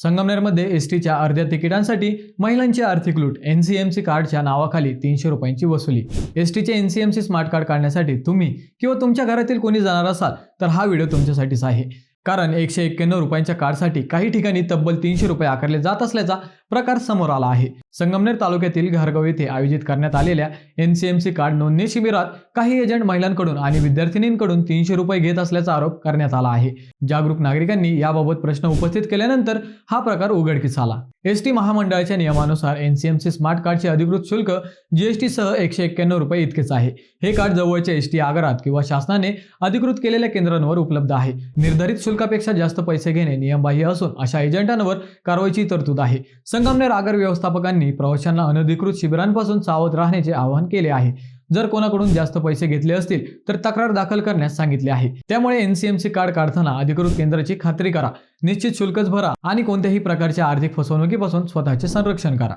संगमनेरमध्ये एसटीच्या अर्ध्या तिकिटांसाठी महिलांची आर्थिक लूट. एनसीएमसी कार्डच्या नावाखाली 300 रुपयांची वसुली. एसटीचे एनसीएमसी स्मार्ट कार्ड काढण्यासाठी तुम्ही किंवा तुमच्या घरातील कोणी जाणार असाल तर हा व्हिडिओ तुमच्यासाठीच आहे. कारण 191 रुपयांच्या कार्डसाठी काही ठिकाणी तब्बल 300 रुपये आकारले जात असल्याचा प्रकार समोर आला आहे. संगमनेर तालुक्यातील घारगाव येथे आयोजित करण्यात आलेल्या एनसीएमसी कार्ड नोंदणी शिबिरात काही एजंट महिलांकडून आणि विद्यार्थिनींकडून 300 रुपये घेत असल्याचा आरोप करण्यात आला आहे. जागरूक नागरिकांनी याबाबत प्रश्न उपस्थित केल्यानंतर हा प्रकार उघडकीस आला. एसटी महामंडळाच्या नियमानुसार एनसीएमसी स्मार्ट कार्डचे अधिकृत शुल्क जीएसटी सह 191 रुपये इतकेच आहे. हे कार्ड जवळच्या एसटी आगारात किंवा शासनाने अधिकृत केलेल्या केंद्रांवर उपलब्ध आहे. निर्धारित शुल्कापेक्षा जास्त पैसे घेणे नियमबाह्य असून अशा एजंटांवर कारवाईची तरतूद आहे. संगमनेर आगार व्यवस्थापकांनी प्रवाशांना अनधिकृत शिबिरांपासून सावध राहण्याचे आवाहन केले आहे. जर कोणाकडून जास्त पैसे घेतले असतील तर तक्रार दाखल करण्यास सांगितले आहे. त्यामुळे एनसीएमसी कार्ड काढताना अधिकृत केंद्राची खात्री करा, निश्चित शुल्कच भरा आणि कोणत्याही प्रकारच्या आर्थिक फसवणुकीपासून स्वतःचे संरक्षण करा.